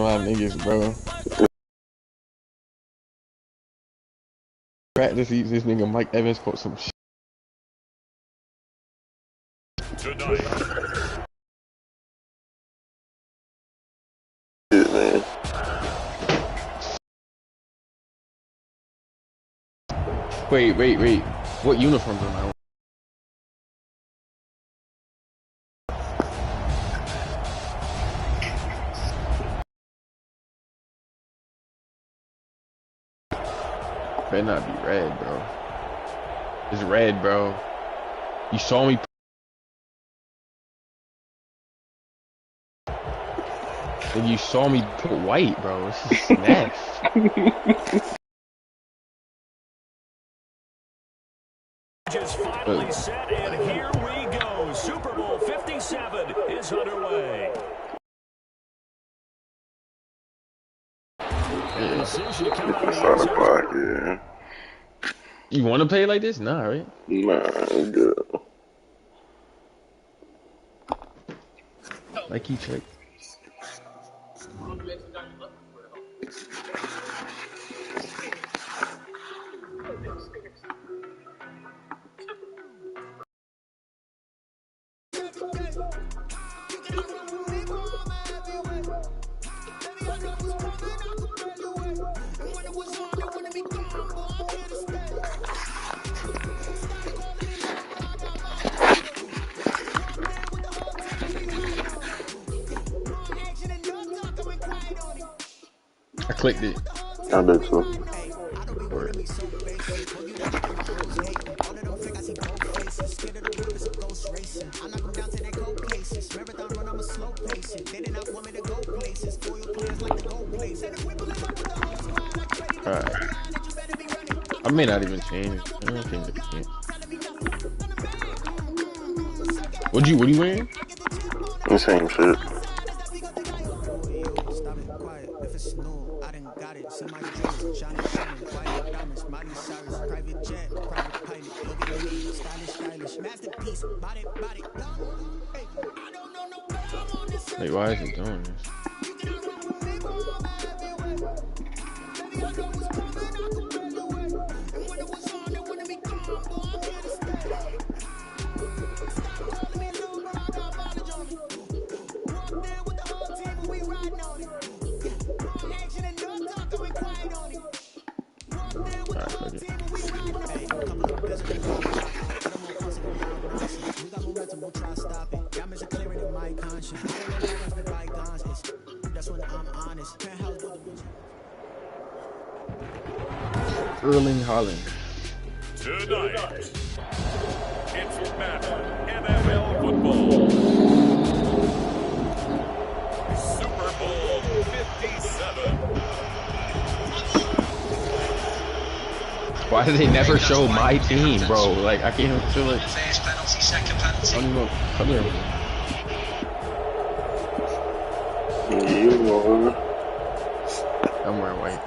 my niggas, bro. Practice eats this nigga Mike Evans caught some shit. Man. Wait. What uniforms am I? Better not be red, bro. It's red, bro. You saw me. And you saw me put white, bro. This is nasty. Just finally set, and here we go. Super Bowl 57 is underway. And the decision to come out of the end zone. Yeah. You want to play like this? Nah, right? Nah, I'm good. Like you check. I clicked it. I did too. Alright. I may not even change it. I don't think it can. What you wearing? The same shit. Like, why is it doing this? Erling Haaland. Tonight, it's Madden NFL football. Super Bowl 57. Why do they never show my team, bro? Like, I can't even feel it. I don't even know what color I'm wearing white.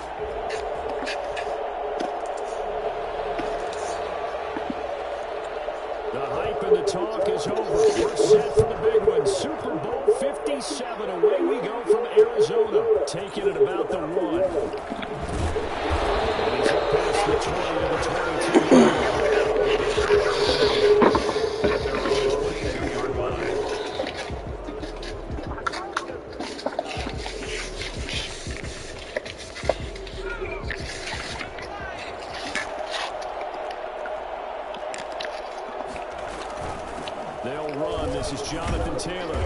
The hype and the talk is over. We're set for the big one. Super Bowl 57. Away we go from Arizona. Taking it about the 1. And he's up past the 20 to the 22. They'll run. This is Jonathan Taylor.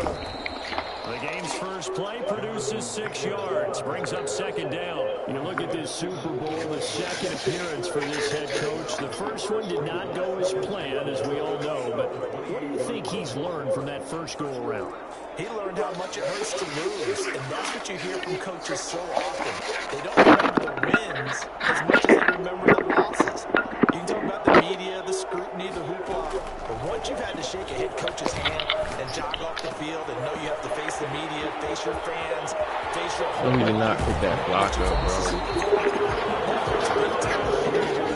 The game's first play produces 6 yards. Brings up second down. You look at this Super Bowl, the second appearance for this head coach. The first one did not go as planned, as we all know. But what do you think he's learned from that first go-around? He learned how much it hurts to lose, and that's what you hear from coaches so often. They don't remember the wins as much as they remember the losses. You can talk about the media, the scrutiny, the hoopla, but once you've had to shake a head coach's hand and jog off the field and know you have to face the media, face your fans, face your I did not pick that block up, bro.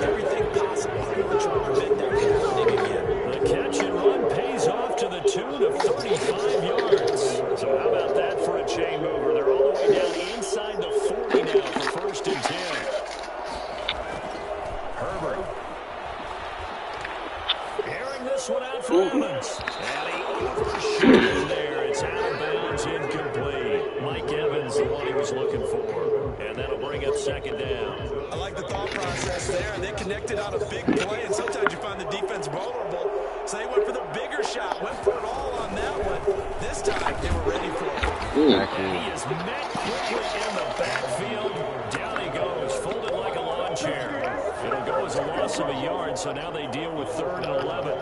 everything possible to try to prevent that from happening again. The catch and run pays off to the tune of 35 yards. So how about that for a chain mover? They're all the way down inside second down. I like the thought process there. They connected on a big play, and sometimes you find the defense vulnerable. So they went for the bigger shot, went for it all on that one. This time, they were ready for it. And he is met quickly in the backfield. Down he goes, folded like a lawn chair. It'll go as a loss of a yard, so now they deal with 3rd and 11.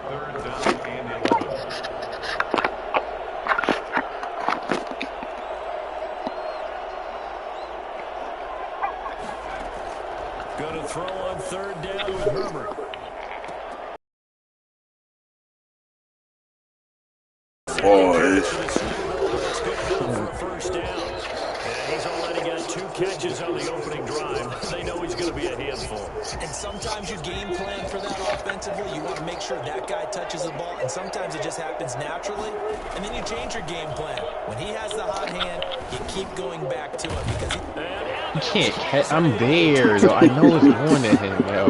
Third down and 11. Going to throw on 3rd down with Herbert. Boys. First down. And he's already got 2 catches on the opening drive. They know he's going to be a handful. And sometimes you game plan for that offensively. You want to make sure that guy touches the ball, and sometimes it just happens naturally. And then you change your game plan. When he has the hot hand, you keep going back to him because You can't catch. I'm there, though. I know it's going at him, yo.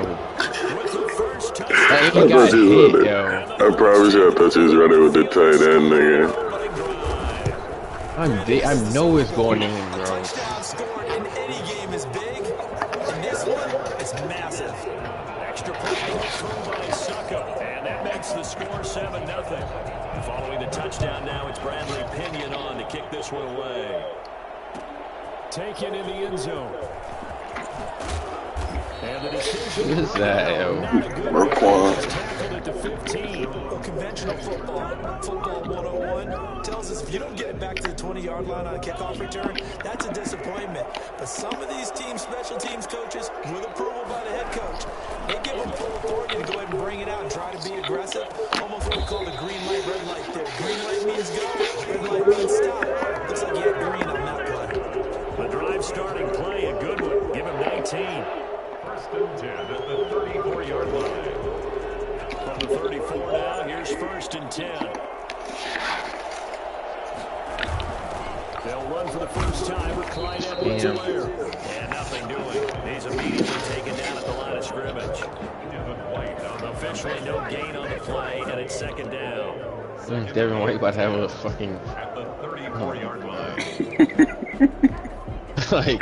That ain't got hit, yo. I promise you I thought you was running with the tight end, nigga. I'm there. I know it's going to him, bro. touchdown scored in any game is big. And this one is massive. Extra point through by Succo. And that makes the score 7-0. Following the touchdown now, it's Bradley Pinion on to kick this one away. Taken in the end zone. And the decision. What is that, yo? Marquand. Tackled at the 15. Conventional football 101 tells us if you don't get it back to the 20-yard line on a kickoff return, that's a disappointment. But some of these teams, special teams coaches, with approval by the head coach, they give them full authority to go ahead and bring it out and try to be aggressive. Almost what we call the green light, red light there. Green light means go, red light means stop. Looks like you had green on that play. The drive starting play, a good one. Give him 19. First and 10 at the 34-yard line. From the 34 now, here's 1st and 10. They'll run for the first time with Clyde Edwards-Helaire. And nothing doing. He's immediately taken down at the line of scrimmage. Officially no gain on the play, and it's 2nd down. Devin White about to have a fucking... At the 34-yard line. like...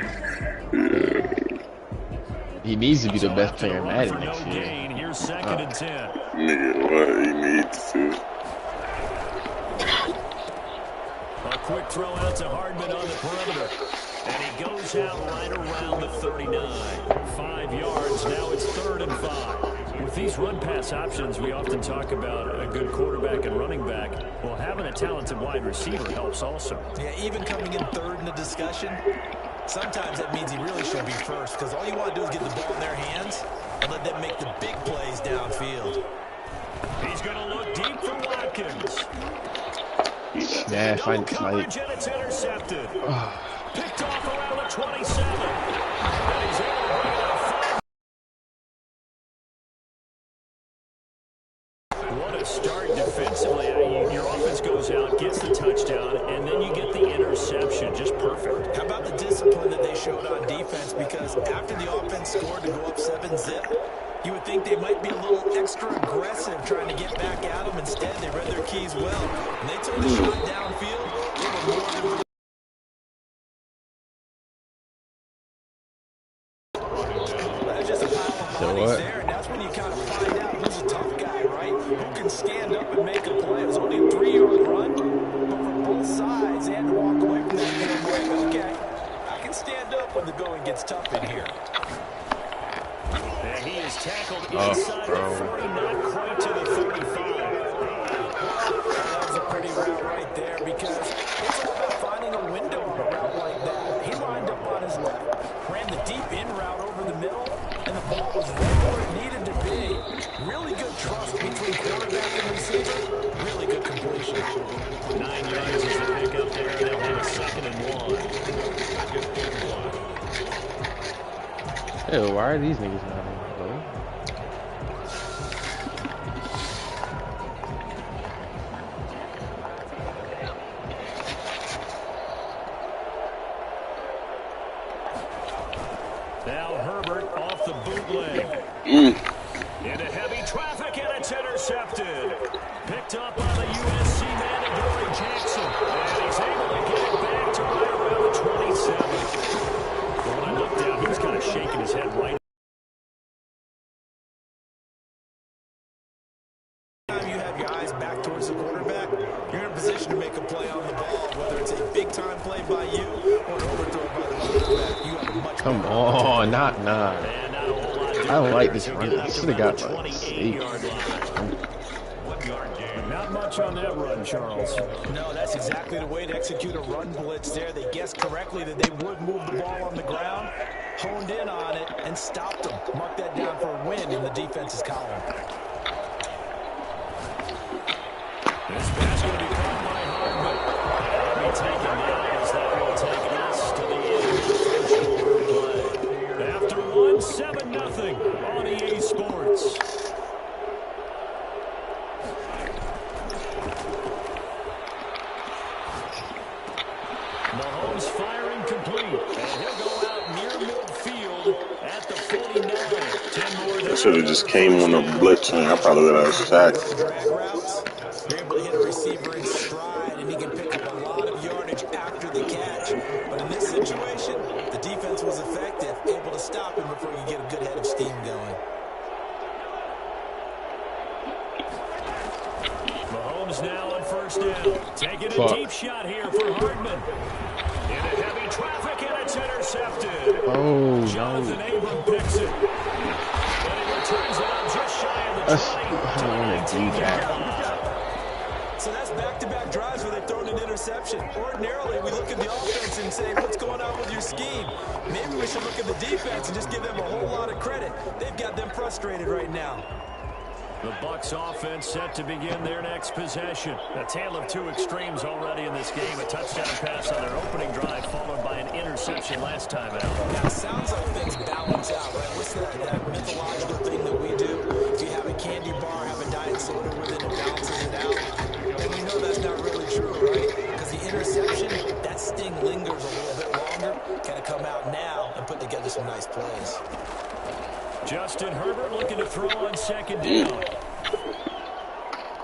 He needs to be the best player in Madden next year. Here's 2nd and 10. Nigga, what he needs to. A quick throw out to Hardman on the perimeter. And he goes out right around the 39. 5 yards, now it's 3rd and 5. With these run-pass options, we often talk about a good quarterback and running back. Well, having a talented wide receiver helps also. Yeah, even coming in 3rd in the discussion, sometimes that means he really should be first because all you want to do is get the ball in their hands and let them make the big plays downfield. He's going to look deep for Watkins. Yeah, No coverage, and it's intercepted. Picked off around the 27. And he's able to bring it up. What a start defensively. Your offense goes out, gets the touchdown, and then you get the interception. Just perfect. How about the discipline that they showed on defense? Because after the offense scored to go up 7-zip, you would think they might be a little extra aggressive trying to get back at them. Instead, they read their keys well. And they took the shot downfield. They were more than... That's just a pile of bodies there, and that's when you kind of find out who's a tough guy, right? Who can stand up and make a play. It was only a 3-yard run, but from both sides, they had to walk away from that game like, okay, I can stand up when the going gets tough in here. And he is tackled inside the 40, not quite to the 35. That was a pretty route right there because it's all about finding a window on a route like that. He lined up on his left, ran the deep in route over the middle, and the ball was right where it needed to be. Really good trust between quarterback and receiver. Really good completion. 9 yards is the pickup there. They'll have a 2nd and 1. Ew, why are these niggas not in? Now Herbert off the bootleg. Into heavy traffic, and it's intercepted. Picked up by the USC man, Adoree Jackson. And he's able to get it back to right around the 27. What I'd shaking his head right. Anytime you have your eyes back towards the quarterback, you're in a position to make a play on the ball, whether it's a big-time play by you or an overthrow by the quarterback. You have a much Come better on, opportunity. nah. And not a whole lot I don't like this He'll run. get out This to should have about got the like 28-yard line. 1 yard gain. Not much on that run, Charles. No, that's exactly the way to execute a run blitz there. They guessed correctly that they would move the ball on the ground, honed in on it, and stopped them. Mark that down for a win in the defense's column. This pass going to be caught by Hardman. That'll be taken down as that will take us to the end of the first quarter play. After 7-0 on EA Sports. Mahomes firing complete, and he'll go out near midfield at the 49. 10 more. I should have just came on the blitz and I probably would have sacked. Drag routes, you're able to hit a receiver in stride, and he can pick up a lot of yardage after the catch. But in this situation, the defense was effective, able to stop him before you get a good head of steam going. Mahomes now on first down. Taking a deep shot here for Hardman. Into heavy traffic, and it's intercepted. Oh, Jonathan no. Abram picks it. And he returns it up just shy of the 20. I don't want to do that. So that's back-to-back drives where they've thrown an interception. Ordinarily, we look at the offense and say, what's going on with your scheme? Maybe we should look at the defense and just give them a whole lot of credit. They've got them frustrated right now. The Bucs offense set to begin their next possession. A tale of two extremes already in this game. A touchdown pass on their opening drive, followed by an interception last time out. Now, it sounds like things balance out, right? What's that mythological thing that we do? If you have a candy bar, have a diet soda with it, it balances it out. And we know that's not really true, right? Because the interception, that sting lingers a little bit longer. Got to come out now and put together some nice plays. Justin Herbert looking to throw on second down.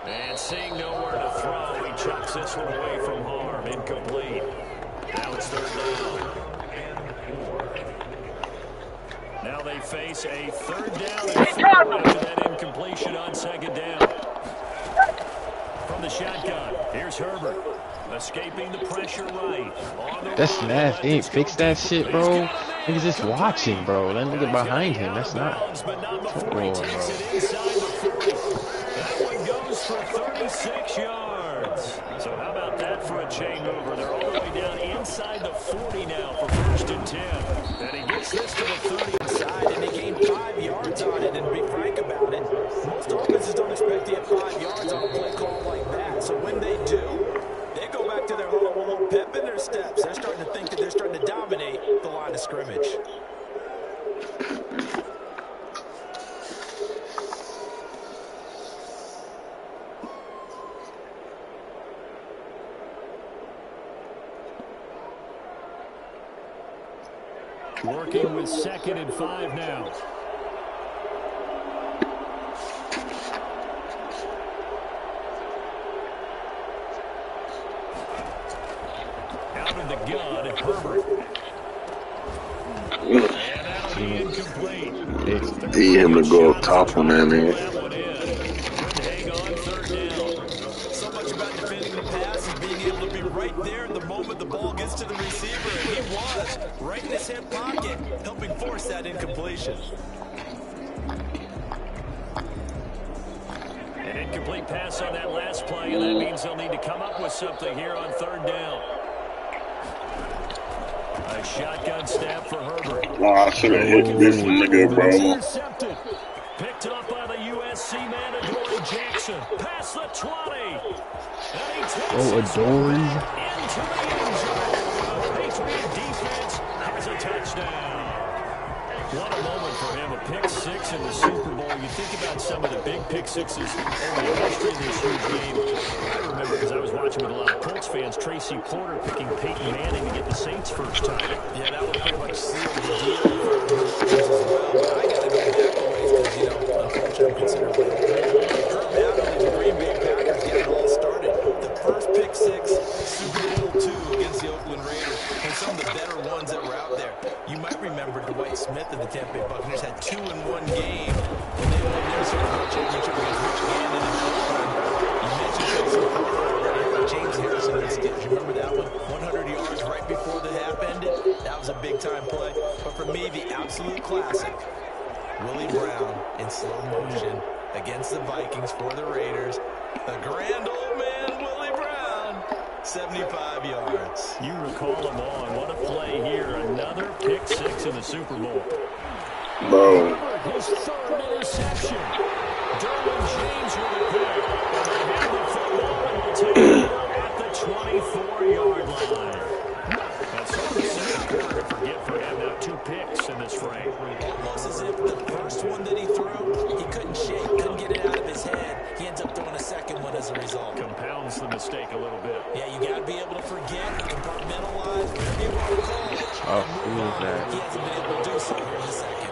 And seeing nowhere to throw, he chucks this one away from harm. Incomplete. Now it's third down. Now they face a third down and 4 after that incompletion on second down. From the shotgun, here's Herbert. Escaping the pressure right. That's nasty. He ain't fixed that shit, bro. Niggas just watching, bro. That nigga behind him. That's not football, bro. That one goes for 36 yards. So how about that for a chain mover? They're all the way down inside the 40 now for first and 10. And he gets this to the 30 inside, and he gained 5 yards on it. And to be frank about it, most offenses don't expect to get 5 yards on a play call like that. So when they do, they go back to their little pep in their steps. They're starting to think that they're starting to dominate the line of scrimmage. Working with 2nd and 5 now. Out of the gun, Herbert. And that'll be incomplete. Need him to go up top on that nigga. Hang on, third down. So much about defending the pass is being able to be right there in the moment the ball gets to the receiver. And he was right in his hip pocket, helping force that incompletion. An incomplete pass on that last play, and that means they'll need to come up with something here on third down. A shotgun snap for Herbert. Oh, I should have hit this nigga, bro. Intercepted. Picked up by the USC man, Adoree Jackson. Past the 20. And he takes Adoree. into the end zone. The Patriot defense has a touchdown. What a moment for him. A pick six in the Super Bowl. You think about some of the big pick sixes over the history of this huge game. I remember, because I was watching with a lot of Colts fans, Tracy Porter picking Peyton Manning to get the Saints' first title. Yeah, that would pretty much seal the deal for as well. But I got to go back a ways because, you know, unfortunately, I'm considerably older. Herb Adderley, the Green Bay Packers, got it all started. The first pick six, Super Bowl II against the Oakland Raiders, and some of the better ones that were out there. You might remember Dwight Smith at absolute classic. Willie Brown in slow motion against the Vikings for the Raiders. The grand old man, Willie Brown, 75 yards. You recall him on. What a play here. Another pick six in the Super Bowl. Bro. His third interception. Derwin James with a pick. And they have the football and will take it at the 24-yard line. That's sort of the second quarter to forget for him. Now 2 picks in this frame. Almost as if the first one that he threw, he couldn't shake, couldn't get it out of his head. He ends up throwing a second one as a result. Compounds the mistake a little bit. Yeah, you got to be able to forget, compartmentalize, whatever you want to call it. Oh, who is that? He hasn't been able to do so here in the second.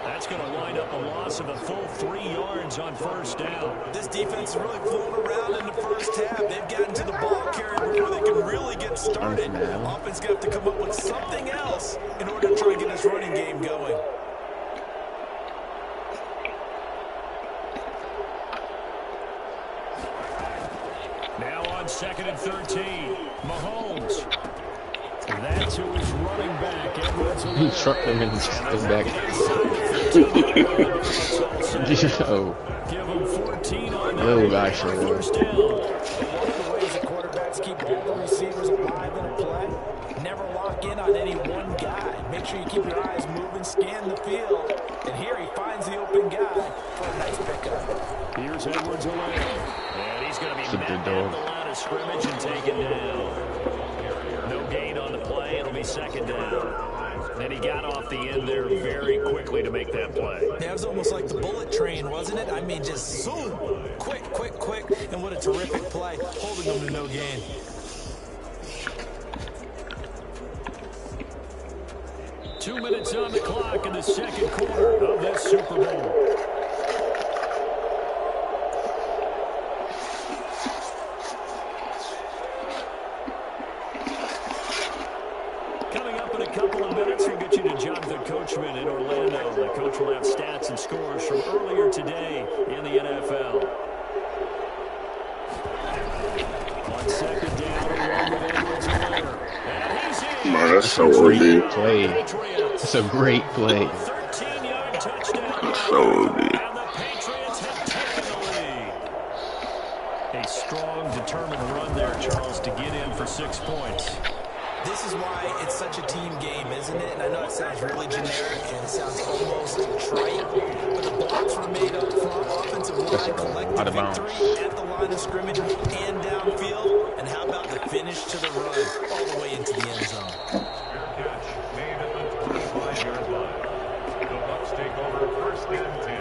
That's going to wind up a loss of a full 3 yards on first down. This defense is really flown around in the first half. They've gotten to the ball carrier before they can really get started. Offense got to come up with something else in order to try and get this running game going. Now on 2nd and 13, Mahomes. That's who he's running back. He struck him in his back. Yo. Give him 14 on that. Little guy sure First was. down. One of the ways the quarterbacks keep all the receivers alive in a play, never lock in on any one guy. Make sure you keep your eyes moving, scan the field. And here he finds the open guy for a nice pickup. Here's Edwards-Helaire. And he's going to be met at the line of scrimmage and taken down. No gain on the play. It'll be second down. Then he got off the end there very quickly to make that play. Yeah, it was almost like the bullet train, wasn't it? I mean, just zoom, quick, quick, quick. And what a terrific play, holding them to no gain. Two minutes on the clock in the second quarter of this Super Bowl. Coming up in a couple of minutes, we'll get you to Jonathan Coachman in Orlando. The coach will have stats and scores from earlier today in the NFL. On second down, along with Edwards-Helaire. And he's in. Man, that's so OD. Play. It's a great play. 13-yard touchdown. That's so OD. And the Patriots have taken the lead. A strong, determined run there, Charles, to get in for 6 points. This is why it's such a team game, isn't it? And I know it sounds really generic and it sounds almost trite, but the blocks were made up front, offensive line, collective victory at the line of scrimmage and downfield. And how about the finish to the run all the way into the end zone? Catch made at the 25-yard line. The Bucs take over first and 10.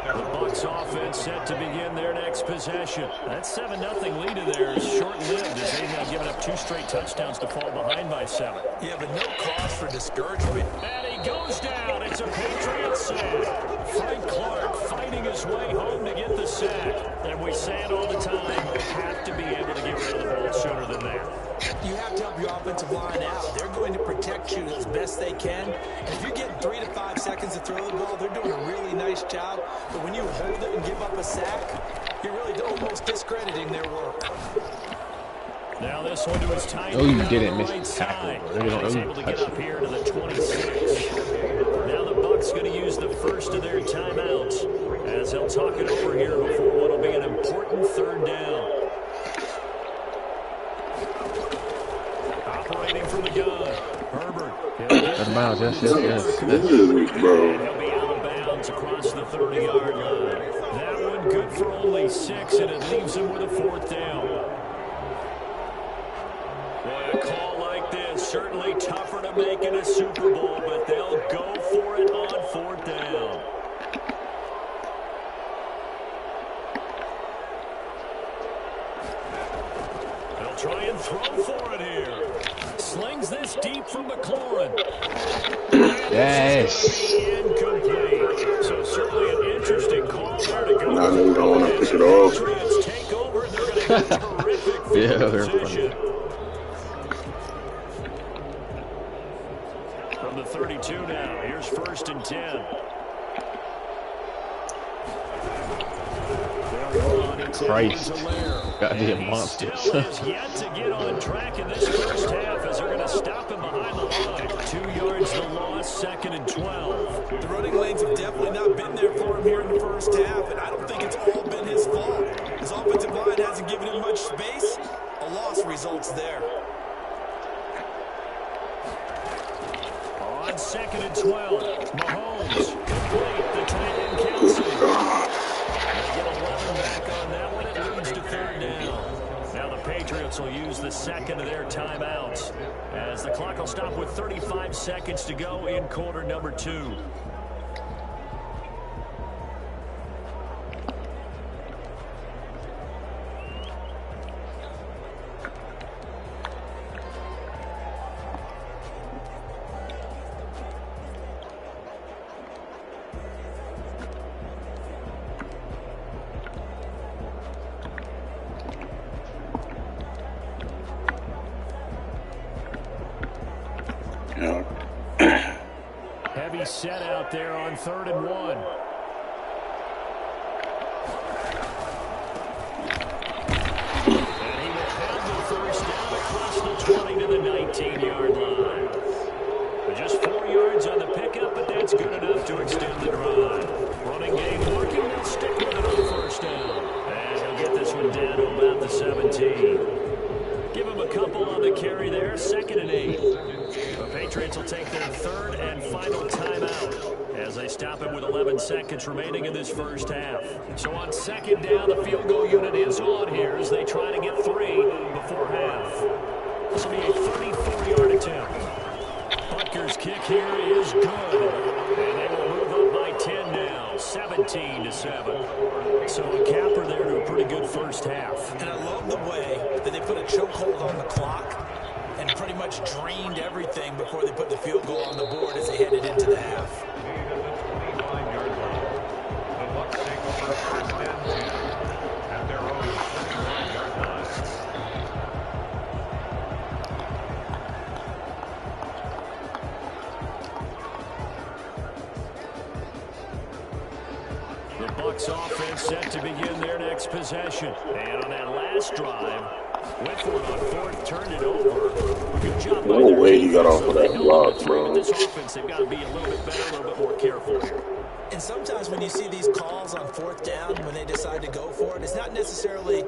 The Bucs offense set to begin their next possession. That 7-0 lead of theirs is short-lived as they've now given up 2 straight touchdowns to fall behind by 7. Yeah, but no cause for discouragement. And he goes down. It's a Patriots sack. Frank Clark fighting his way home to get the sack. And we say it all the time, you have to be able to get rid of the ball sooner than that. You have to help your offensive line out. They're going to protect you as best they can. And if you're getting 3 to 5 seconds to throw the ball, they're doing a really nice job. But when you hold it and give up a sack, you're really almost discrediting their work. Now this one to his tight Oh, you end didn't on the miss right the tackle, side. bro. And he's able to get up here to the 26. Now the Bucs going to use the first of their timeouts as they'll talk it over here before what will be an important third down. Operating from the gun, Herbert. Out of bounds, yes. Bro. And he'll be out of bounds across the 30-yard line. That one good for only 6, and it leaves him with a 4th down. Boy, a call like this, certainly tougher to make in a Super Bowl, but they'll go for it on 4th down. They'll try and throw for it here. Slings this deep from McLaurin. Yes. Incomplete. So certainly an interesting call there to go. Nah, they don't want to pick it off. Patriots take over, and they're going to get terrific Yeah, field they're position. From the 32 now, here's 1st and 10. They'll run Christ. Goddamn monsters. Still is yet to get on track in this first half as they're going to stop him behind the line. 2 yards the loss, 2nd and 12. The running lanes have definitely not been there for him here in the first half, and I don't think it's all been his fault. His offensive line hasn't given him much space. A loss results there. On 2nd and 12, Mahomes complete the tight end Kelsey. They get 11 back on that one. It leads to 3rd down. Now the Patriots will use the second of their timeouts as the clock will stop with 35 seconds to go in quarter number 2. Heavy set out there on 3rd and 1. And he will have the first down across the 20 to the 19-yard line. Just 4 yards on the pickup, but that's good enough to extend the drive. Running game working. They'll stick with it on 1st down. And he'll get this one down to about the 17. Give him a couple on the carry there. 2nd and 8. The Patriots will take their 3rd and final timeout as they stop him with 11 seconds remaining in this first half. So on 2nd down, the field goal unit is on here as they try to get 3 before half. This will be a 34-yard attempt. Butker's kick here is good. And they will move up by 10 now, 17-7. So a capper there to a pretty good first half. And I love the way that they put a chokehold on the clock and pretty much drained everything before they put the field goal on the board as they headed into the half. The Bucs take over 1st and 10 at their own 29-yard line. The Bucs offense set to begin their next possession. And on that last drive, went for it on 4th, turned it over. Good job by No their way he got defense. off of that They block, held bro. This offense, they've got to be a little bit better, a little bit more careful here. And sometimes when you see these calls on 4th down, when they decide to go for it, it's not necessarily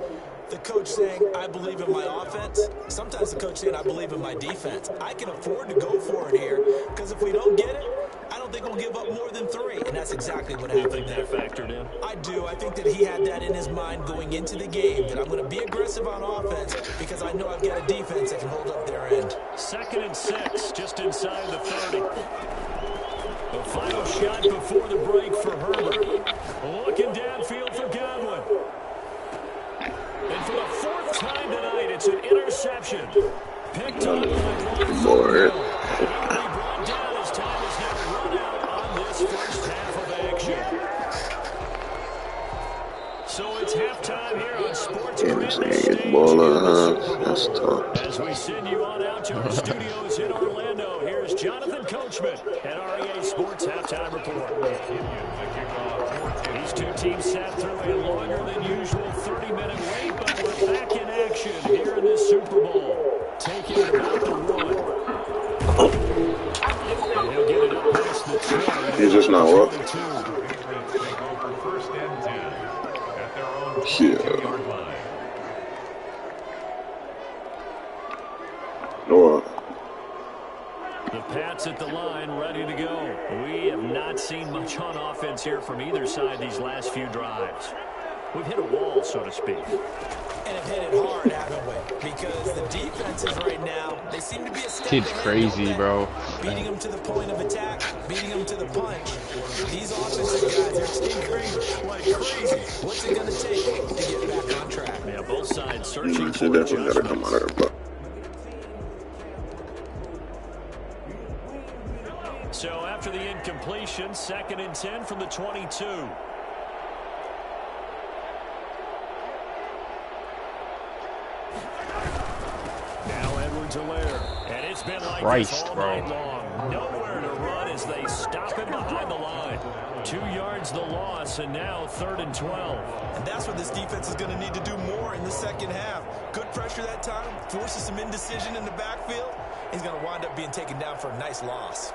the coach saying, I believe in my offense. Sometimes the coach saying, I believe in my defense. I can afford to go for it here because if we don't get it, I don't think we'll give up more than 3. And that's exactly what happened. You think that factored in? I do. I think that he had that in his mind going into the game, that I'm going to be aggressive on offense because I know I've got a defense that can hold up their end. 2nd and 6, just inside the 30. The final shot before the break for Herbert. Looking downfield for Godwin. And for the 4th time tonight, it's an interception. Picked up by one. Lord. Brought down as time is now run out on this first half of action. So it's halftime here on Sports Grid. That's tough. As we send you on out to our studios in Orlando, here's Jonathan Coachman at REA Sports Halftime Report. These two teams sat through a longer than usual 30-minute wait, but we're back in action here in this Super Bowl. Taking it about the 1. And he'll get it up past the 20. He's just not what? Take over 1st and 10 at their own Yeah. 22-yard line. What? The Pats at the line, ready to go. We have not seen much on offense here from either side these last few drives. We've hit a wall, so to speak. And have hit it hard, haven't we? Because the defenses right now, they seem to be a step Kid's ahead, crazy, don't they? bro. Beating them to the point of attack, beating them to the punch. These offensive guys are tinkering like crazy. What's it going to take to get back on track? Yeah, both sides searching They for definitely gotta come out adjustments. of there, but So after the incompletion, 2nd and 10 from the 22. Now Edwards Edwards-Helaire. And it's been like Christ, this all bro. night long. Nowhere to run as they stop him behind the line. 2 yards the loss, and now 3rd and 12. And that's what this defense is going to need to do more in the second half. Good pressure that time, forces some indecision in the backfield. He's going to wind up being taken down for a nice loss.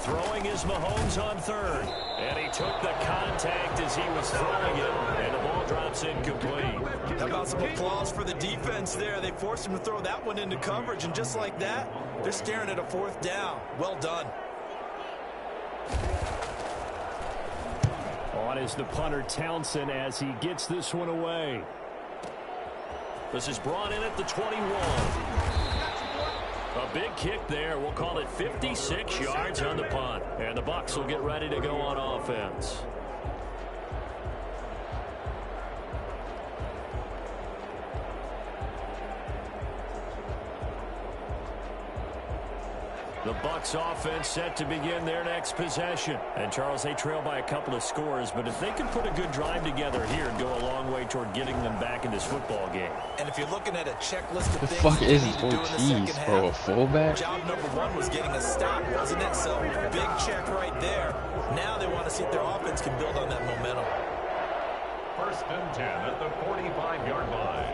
Throwing is Mahomes on 3rd. And he took the contact as he was throwing it. And the ball drops incomplete. How about some applause for the defense there? They forced him to throw that one into coverage. And just like that, they're staring at a 4th down. Well done. On is the punter Townsend as he gets this one away. This is brought in at the 21. A big kick there. We'll call it 56 yards on the punt. And the Bucs will get ready to go on offense. The Bucs offense set to begin their next possession. And Charles, they trail by a couple of scores, but if they can put a good drive together here and go a long way toward getting them back in this football game. And if you're looking at a checklist of The things fuck that is you need to do in the Ortiz, second bro? A half, fullback? job number 1 was getting a stop, wasn't it? So big check right there. Now they want to see if their offense can build on that momentum. 1st and 10 at the 45-yard line.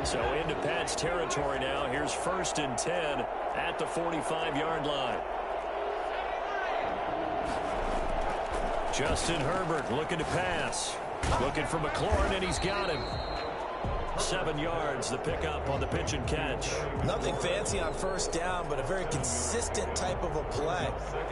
So into Pat's territory now. Here's 1st and 10 at the 45-yard line. Justin Herbert looking to pass. Looking for McLaurin, and he's got him. 7 yards, the pickup on the pitch and catch. Nothing fancy on 1st down, but a very consistent type of a play.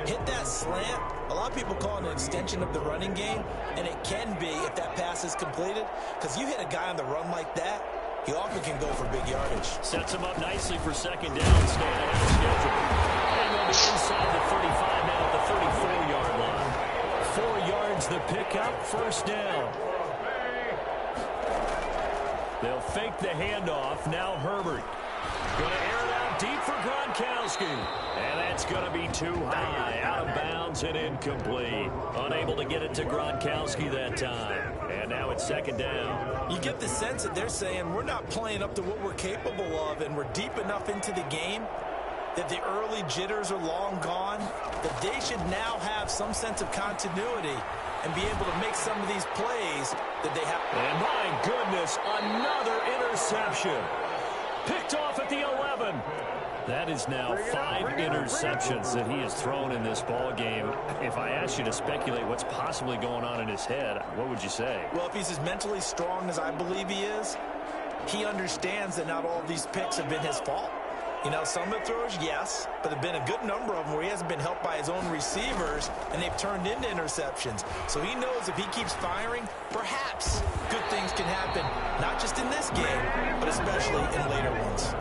Hit that slant. A lot of people call it an extension of the running game, and it can be if that pass is completed, because you hit a guy on the run like that, he often can go for big yardage. Sets him up nicely for 2nd down, staying on the schedule. And they'll be inside the 35 now at the 34-yard line. 4 yards the pickup, 1st down. They'll fake the handoff. Now Herbert. Going to air it out deep for Gronkowski. And that's going to be too high. Out of bounds and incomplete. Unable to get it to Gronkowski that time. And now it's 2nd down. You get the sense that they're saying we're not playing up to what we're capable of, and we're deep enough into the game that the early jitters are long gone, that they should now have some sense of continuity and be able to make some of these plays that they have. And my goodness, another interception. Picked off at the 11. That is now 5 interceptions that he has thrown in this ball game. If I asked you to speculate what's possibly going on in his head, what would you say? Well, if he's as mentally strong as I believe he is, he understands that not all of these picks have been his fault. You know, some of the throws, yes, but there have been a good number of them where he hasn't been helped by his own receivers, and they've turned into interceptions. So he knows if he keeps firing, perhaps good things can happen, not just in this game, but especially in later ones.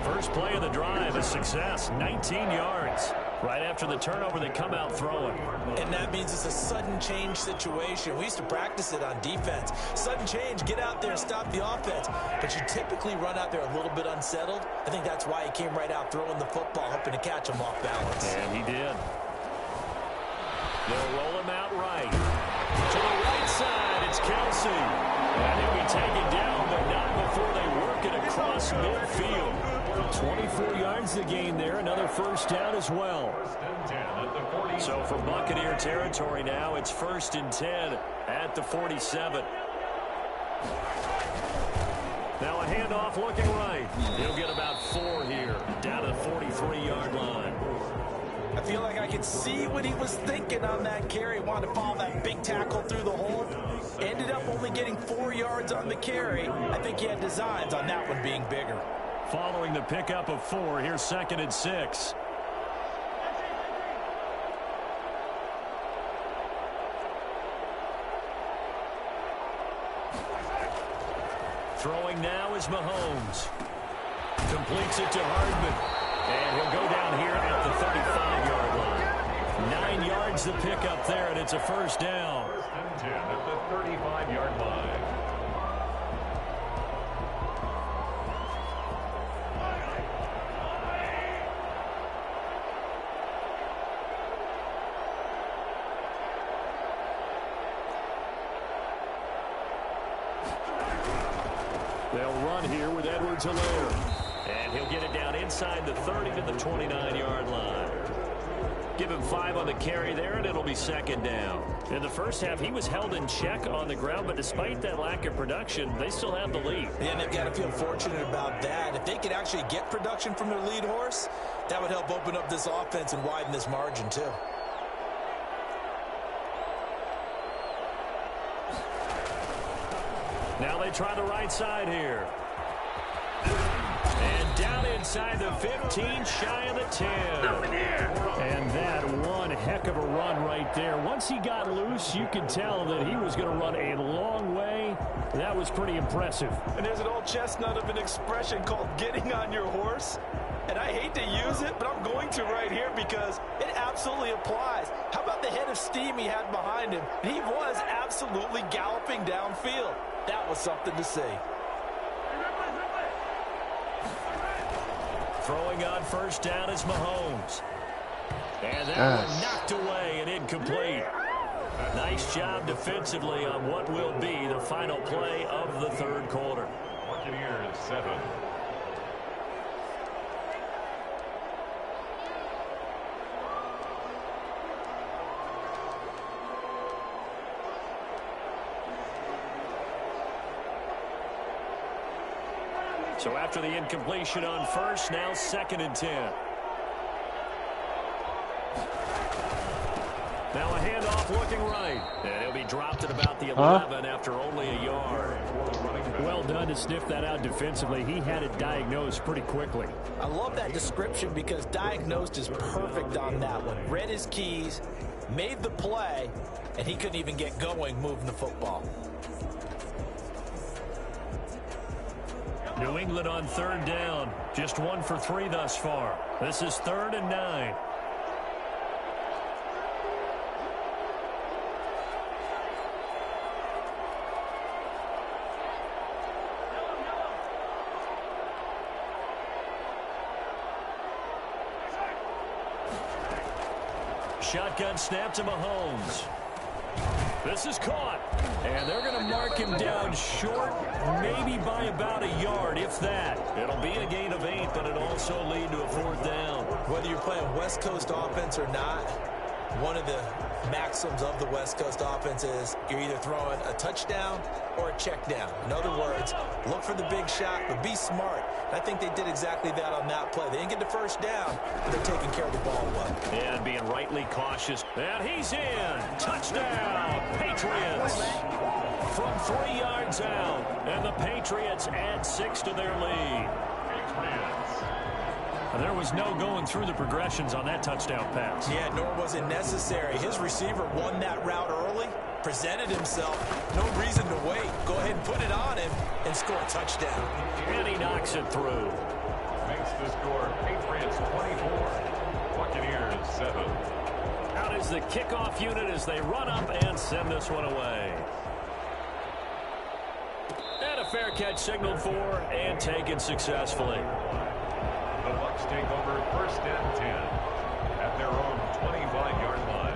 First play of the drive, a success, 19 yards. Right after the turnover, they come out throwing. And that means it's a sudden change situation. We used to practice it on defense. Sudden change, get out there and stop the offense. But you typically run out there a little bit unsettled. I think that's why he came right out throwing the football, hoping to catch him off balance. And he did. They'll roll him out right. To the right side, it's Kelsey. And he'll be taken down, but not before they work it across midfield. 24 yards to gain there, another 1st down as well. So from Buccaneer territory now, it's 1st and 10 at the 47. Now a handoff looking right. He'll get about 4 here, down to the 43-yard line. I feel like I could see what he was thinking on that carry. Wanted to follow that big tackle through the hole. Ended up only getting 4 yards on the carry. I think he had designs on that one being bigger. Following the pickup of 4, here's 2nd and 6. Throwing now is Mahomes. Completes it to Hardman. And he'll go down here at the 35-yard line. 9 yards to pick up there, and it's a 1st down. 1st and 10 at the 35-yard line. They'll run here with Edwards-Helaire. And he'll get it down inside the 30 to the 29-yard line. Give him 5 on the carry there, and it'll be second down. In the first half, he was held in check on the ground, but despite that lack of production, they still have the lead. And they've got to feel fortunate about that. If they could actually get production from their lead horse, that would help open up this offense and widen this margin, too. Now they try the right side here. And down inside the 15, shy of the 10. And that one heck of a run right there. Once he got loose, you could tell that he was going to run a long way. That was pretty impressive. And there's an old chestnut of an expression called getting on your horse. And I hate to use it, but I'm going to right here because it absolutely applies. How about the head of steam he had behind him? He was absolutely galloping downfield. That was something to see. Throwing on first down is Mahomes. And that one knocked away and incomplete. Nice job defensively on what will be the final play of the third quarter. Buccaneers 7. So after the incompletion on first, now 2nd and 10. Now a handoff looking right. And he'll be dropped at about the 11 after only a yard. Well done to sniff that out defensively. He had it diagnosed pretty quickly. I love that description because diagnosed is perfect on that one. Read his keys, made the play, and he couldn't even get going moving the football. New England on 3rd down. Just 1 for 3 thus far. This is 3rd and 9. Shotgun snap to Mahomes. This is caught. And they're going to mark him down short, maybe by about a yard, if that. It'll be a gain of 8, but it'll also lead to a 4th down. Whether you're playing West Coast offense or not, one of the maxims of the West Coast offense is you're either throwing a touchdown or a check down. In other words, look for the big shot, but be smart. I think they did exactly that on that play. They didn't get the first down, but they're taking care of the ball well. And being rightly cautious. And he's in. Touchdown, Patriots. From 3 yards out. And the Patriots add 6 to their lead. There was no going through the progressions on that touchdown pass. Yeah, nor was it necessary. His receiver won that route early, presented himself. No reason to wait. Go ahead and put it on him and score a touchdown. And he knocks it through. Makes the score Patriots 24, Buccaneers 7. Out is the kickoff unit as they run up and send this one away. And a fair catch signaled for and taken successfully. The Bucs take over 1st and 10 at their own 25-yard line.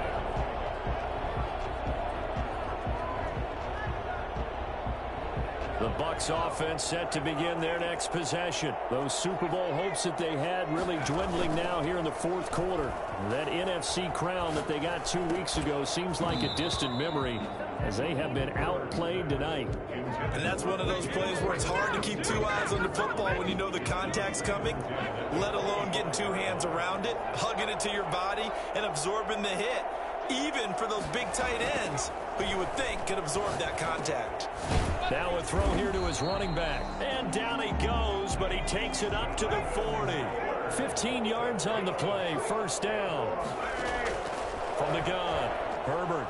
The Bucs offense set to begin their next possession. Those Super Bowl hopes that they had really dwindling now here in the 4th quarter. That NFC crown that they got 2 weeks ago seems like a distant memory as they have been outplayed tonight. And that's one of those plays where it's hard to keep 2 eyes on the football when you know the contact's coming, let alone getting 2 hands around it, hugging it to your body, and absorbing the hit. Even for those big tight ends who you would think could absorb that contact. Now a throw here to his running back. And down he goes, but he takes it up to the 40. 15 yards on the play, 1st down. From the gun, Herbert.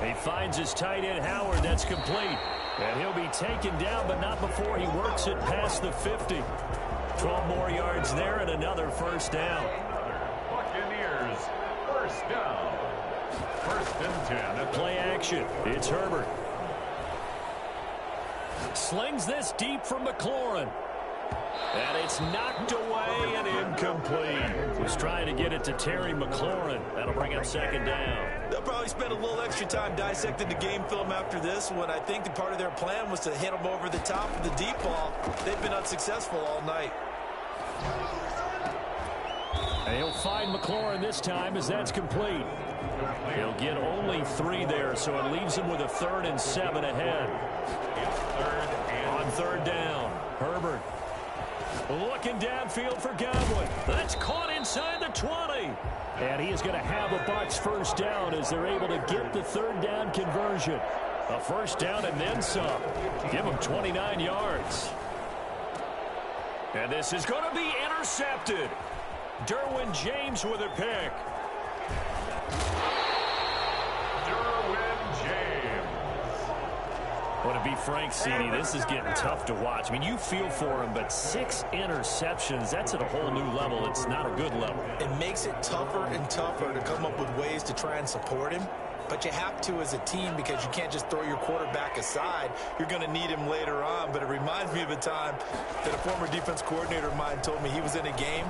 He finds his tight end, Howard. That's complete. And he'll be taken down, but not before he works it past the 50. 12 more yards there and another 1st down. Buccaneers 1st down. 1st and 10. Play action. It's Herbert. Slings this deep from McLaurin. And it's knocked away and incomplete. Was trying to get it to Terry McLaurin. That'll bring up 2nd down. They'll probably spend a little extra time dissecting the game film after this one. I think the part of their plan was to hit them over the top of the deep ball. They've been unsuccessful all night. And he'll find McLaurin this time as that's complete. He'll get only 3 there, so it leaves him with a 3rd and 7 ahead. On 3rd down, Herbert looking downfield for Godwin. That's caught inside the 20. And he is going to have a Bucs first down as they're able to get the 3rd down conversion. A first down and then some. Give him 29 yards. And this is going to be intercepted. Derwin James with a pick. Well, to be frank, CD, this is getting tough to watch. I mean, you feel for him, but 6 interceptions, that's at a whole new level. It's not a good level. It makes it tougher and tougher to come up with ways to try and support him. But you have to as a team because you can't just throw your quarterback aside. You're going to need him later on. But it reminds me of a time that a former defense coordinator of mine told me he was in a game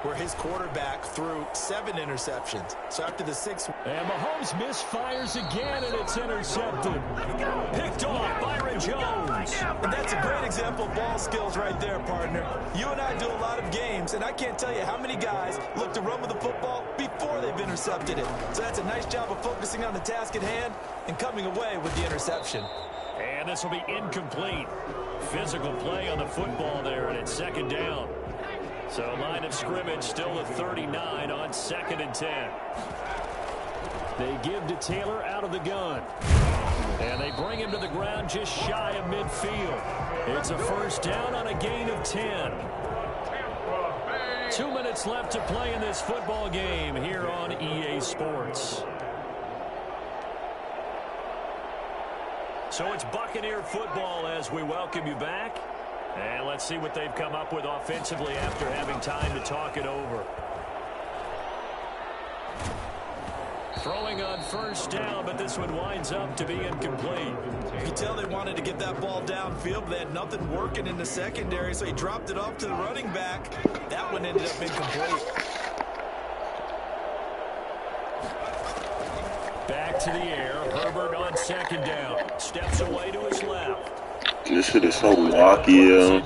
where his quarterback threw 7 interceptions. So after the 6th... And Mahomes misfires again, and it's intercepted. Picked off Byron Jones. And that's a great example of ball skills right there, partner. You and I do a lot of games, and I can't tell you how many guys look to run with the football before they've intercepted it. So that's a nice job of focusing on the task at hand and coming away with the interception. And this will be incomplete. Physical play on the football there, and it's 2nd down. So line of scrimmage still a 39 on 2nd and 10. They give to Taylor out of the gun. And they bring him to the ground just shy of midfield. It's a first down on a gain of 10. 2 minutes left to play in this football game here on EA Sports. So it's Buccaneer football as we welcome you back. And let's see what they've come up with offensively after having time to talk it over. Throwing on first down, but this one winds up to be incomplete. You can tell they wanted to get that ball downfield, but they had nothing working in the secondary, so he dropped it off to the running back. That one ended up incomplete. Back to the air. Herbert on 2nd down. Steps away to his left. This shit is so wacky, yo.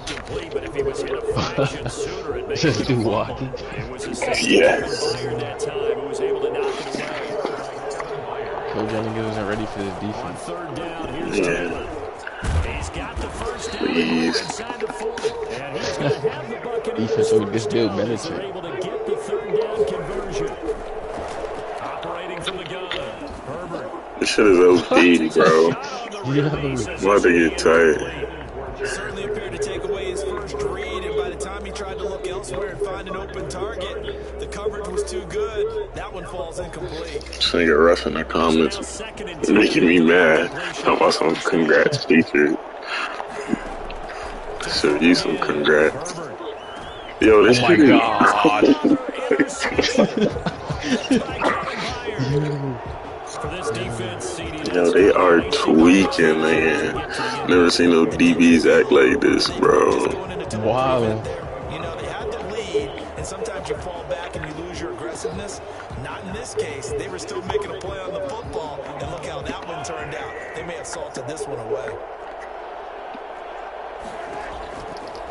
Just do walking. Yes. Coach Jennings wasn't ready for this defense. Yeah. Please. Defense would just do military. This shit is OP, bro. Yeah. I'm about to get tight. Certainly appeared to take away his first read, and by the time he tried to look elsewhere and find an open target, the coverage was too good. That one falls incomplete. This nigga Russ in the comments making me mad. Talking about some congrats feature. So you some congrats. Yo, this oh my God. Yo, they are tweaking, man. Never seen no DBs act like this, bro. Wow. You know, they had the lead, and sometimes you fall back and you lose your aggressiveness. Not in this case. They were still making a play on the football, and look how that one turned out. They may have salted this one away.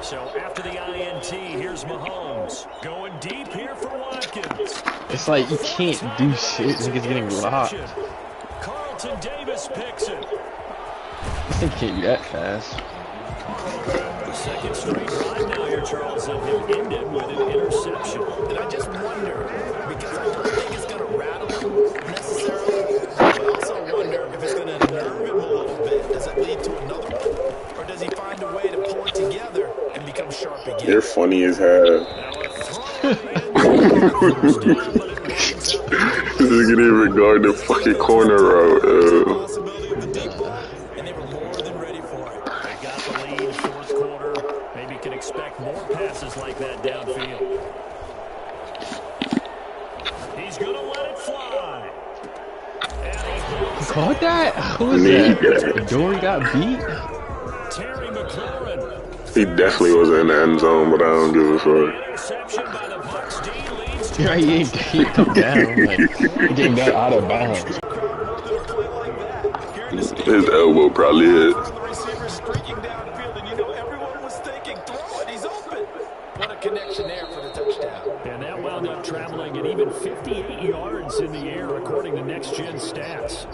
So after the INT, here's Mahomes. Going deep here for Watkins. It's like you can't do shit. Niggas getting locked. Carlton Davis picks it. This thing can't be that fast. The second straight drive now here, Charles, and he'll end it with an interception. And I just wonder, because I don't think it's going to rattle him necessarily, but I also wonder if it's going to nerve him a little bit. Does it lead to another one? Or does he find a way to pull it together and become sharp again? You're funny as hell. This nigga didn't regard the fucking corner route. And they were more than ready for it. They got the lead, fourth quarter. Maybe can expect more passes like that downfield. He's going to let it fly. You caught that? Who was that? Dory got beat? Terry McLaurin. He definitely was in the end zone, but I don't give a fuck. Interception by the Bucs. D leads Yeah, he come down. Like, he came down out of bounds. His elbow probably hit. The receiver streaking downfield, and you know everyone was thinking, throw it, he's open. What a connection there for the touchdown. And that wound up traveling at even 58 yards in the air, according to Next Gen Stats.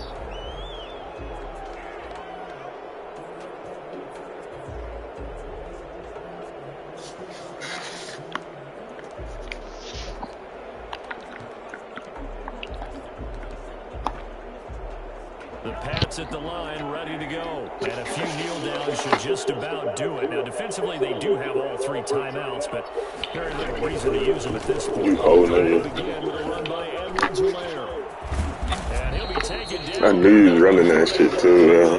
The Pats at the line, ready to go. And a few kneel downs should just about do it. Now, defensively, they do have all 3 timeouts, but very little reason to use them at this point. You holding it. Begin with a run by Edwards-Helaire. And he'll be taken down. I knew he was running that shit too,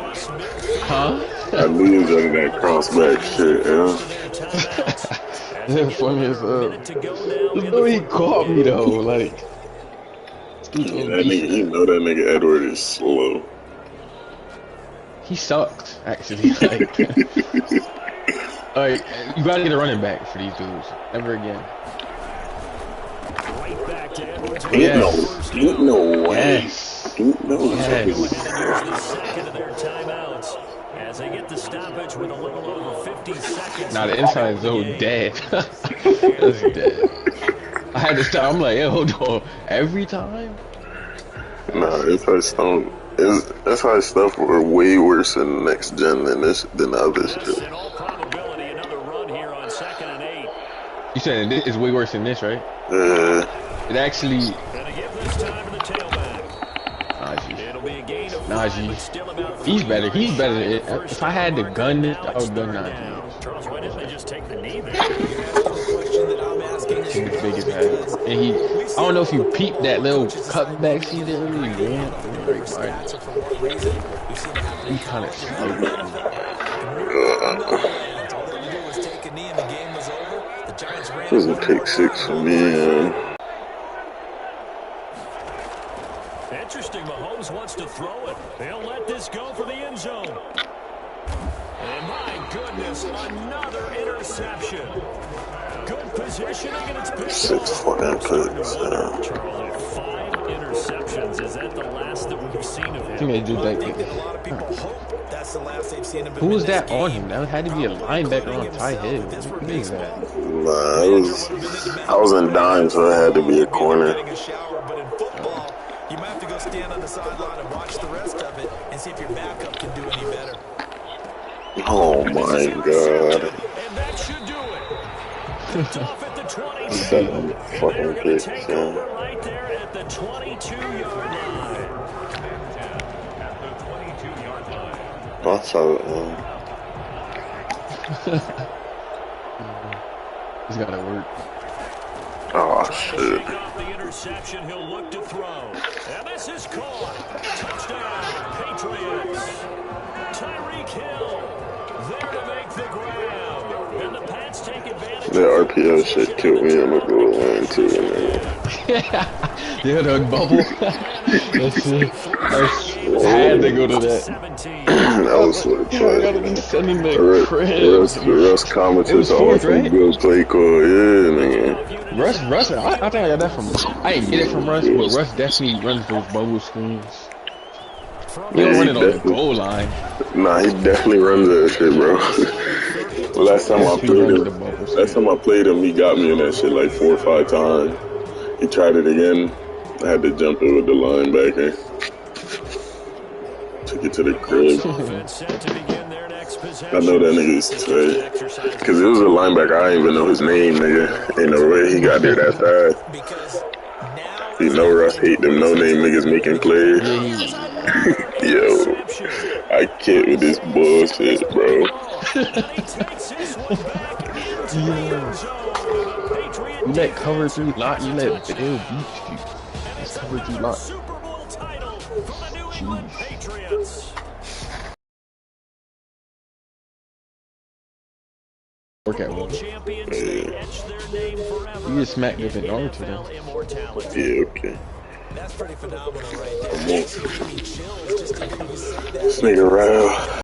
Huh? I knew he was running that crossback shit, That's funny as hell. No, he caught me though. Like, That nigga, you know that nigga Edward is slow. he sucks. Actually, like you gotta get a running back for these dudes. Never again. Right back to Edwards. Ain't no way. Yes. Ain't no way. Yes. The second of their timeouts as they get the stoppage with a little over 50 seconds. Nah, the inside zone dead. That's dead. I had to stop. I'm like, yo, hold on. Every time? Nah, that's why stuff were way worse in Next Gen than the other shit. In all probability, another run here on 2nd and 8. You said it's way worse than this, right? It actually. Gonna give this time to the tailback. Najee. It'll be a gain of 5, Najee. but still about He's 3 better. He's yards. better. If I had to gun this, I would gun Now, Najee. Charles, why didn't they just take the knee there? The question that I'm asking is He's big as hell. And he, I don't know if you peeped that little cutback he didn't really want. stats are for what reason. We've seen it happen. He kind of slow. All they had to do was take a knee and the game was over. The Giants ran. This is a pick 6 for me, Interesting, Mahomes wants to throw it. They'll let this go for the end zone. And my goodness, another interception. Good positioning, and it's picked 6 off. fucking picks. Charles, 5 interceptions. Is that the last that we've seen of I think him? they did I think that a that. lot of people hope that's the last they've seen of him. Who was in this that on game. him? That had to be a linebacker on tight head. What is that? Nah, I was in dime, so it had to be a corner. Getting a shower, but in football, you might have to go stand on the sideline and watch the rest of it and see if your backup can do any better. Oh my god. And that should do it. Picked off at the 22. 7 fucking They're going to picks, take yeah. over right there at the 22-yard line. 10-10 at the 22-yard line. I saw it, He's gotta work. Oh, Shake shit. off the interception. He'll look to throw. And this is caught. Touchdown, Patriots. Tyreek Hill there to make the grab. And the Pats take advantage. That RPO shit killed me on the goal line, too, man. Yeah, the bubble. That's it. I had to go to that. 17. That was so I gotta funny. be sending the Russ crib. commented It was on fourth, some right? good play call. Yeah, nigga. Russ, I think I got that from. I didn't get it from Russ, but Russ definitely runs those bubble screens. He Yeah, don't he run it on the definitely- goal line. Nah, he definitely runs that shit, bro. last time I played him, he got me in that shit like 4 or 5 times. He tried it again. I had to jump it with the linebacker. Took it to the crib. Offense set to begin their next possession. I know that nigga is straight. Cause it was a linebacker, I didn't even know his name, nigga. Ain't no way he got there that fast. Because now You know Russ hate them no-name niggas making plays. Yo, I can't with this bullshit, bro. You let cover 3 lot, you let Bill beat you. It's cover 3 lot. Super Bowl title for the New England Patriots. Work at one. Champions, they etch their name forever. You just smacked up in arm to them. NFL immortality. Yeah, okay. that's pretty phenomenal right there. Come on. Chills just to hear you say that. This nigga Ryle.